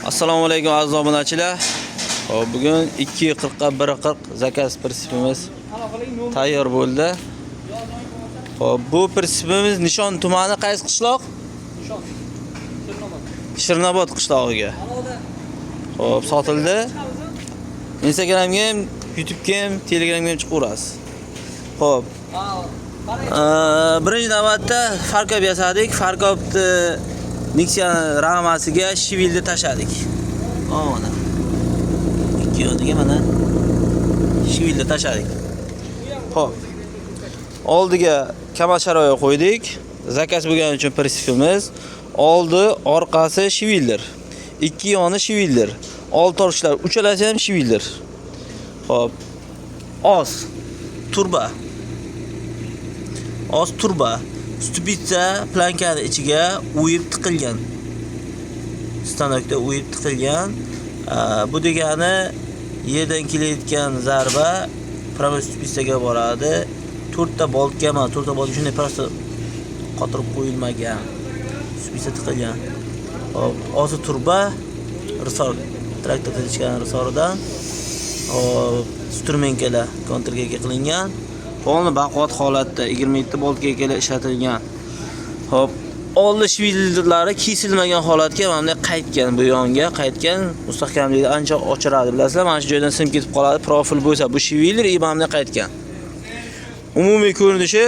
Assalomu alaykum aziz obunachilar. Hop, bugun 2:40 ga 1:40 zakaz prinsipimiz tayyor bo'ldi. Hop, bu prinsipimiz Nishon tumani qaysi qishloq? Nishon. Shirnobod qishlog'iga. Hop, sotildi. Instagramga ham, YouTube'ga ham, Telegramga ham chiqaverasiz. Hop. Birinchi navbatda farkop yasadik. Farkopni Nexia ramasiga shivilni tashladik. Mana. Ikki yoniga mana shivilni tashladik. Xo'p. Oldiga kamasharoy qo'ydik. Zakaz bo'lgani uchun prinsipimiz oldi, orqasi shivildir. Ikki yoni shivildir. Old torishlar uchalasi ham shivildir. Xo'p. Oz turba. Oz turba. Stupitsa plankani ichiga o'yib tiqilgan. Stanokda o'yib tiqilgan. Bu degani yerdan kelayotgan zarba pravo stupitsaga boradi. 4 ta boltgami, 4 ta bolt shunday prosta qotirib qo'yilmagan. Stupitsa tiqilgan. Hop, ozi turba risor traktorda chiqqan risoridan strumenkalar kontrga qilingan. Polni baquvvat holatda 27 boltga kelib ishlatilgan. Hop, oldi shvillari kesilmagan holatga mana bunday qaytgan, bu yonga qaytgan, mustahkamlikni ancha ochiradi, bilasizlar. Mana shu joydan sim ketib qoladi, profil bo'lsa bu shviller mana bunday qaytgan. Umumiy ko'rinishi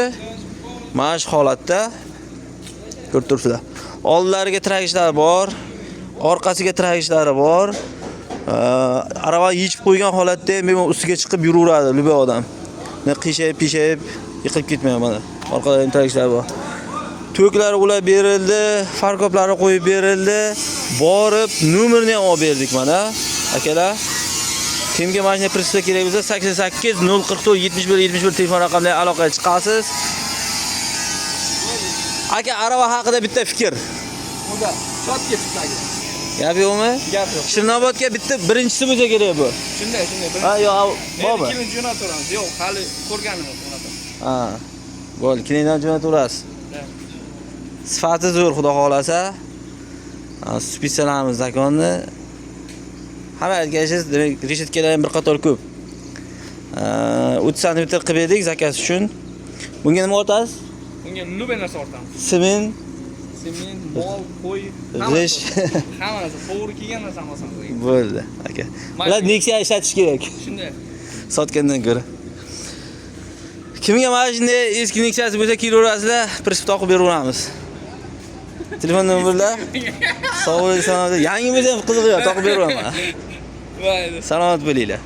mana shu holatda ko'rib turibsizlar. Oldlariga tragichlar bor, orqasiga tragichlar bor. Arava yechib qo'ygan holatda ham ustiga chiqib yuraveradi luba odam. Qishayib yiqilib ketmayman mana. Orqada tragichlar bor. To'klari ulab berildi, farkoplari qo'yib berildi. Borib nomerni ham olib berdik mana. Akalar, kimga mashina prinsipda kerak bo'lsa 88 044 71 71 telefon raqamlariga aloqaga chiqasiz. Aka, arava haqida bitta fikr. Unda shot ketibdagi. Gap yo'qmi? Gap yo'q. Shirnobodga bitta birinchisi bo'lsa kerak bu. Shunday. Ha, yo'q, bormi? Keyin jo'nataveramiz. Yo'q, hali ko'rganimiz unaqa. Ha. Bo'l, kelindan jo'nataverasiz. Sifati zo'r, xudo xolasa. Spitsalarimiz zakonni. Hamma aytganingiz, demak, reshetkalar ham bir qator ko'p. 30 sm qilib berdik zakaz uchun. Bunga nima o'tasiz? Bunga nima narsa ortamiz? Simin, mol, qo'y, rish. hammasi to'g'ri kelgan narsa olsangiz. Bo'ldi, aka. Ular Nexia ishlatish kerak. Shunday. Sotgandan ko'ra. Kimga mana shunday eski Nexia'si bo'lsa kelaverasizlar, prinsip topib beraveramiz. Telefon nomerlar. Sog' bo'ling, salomat. Yangi bo'lsa ham qiziq, topib beraman. Mayli. Salomat bo'linglar.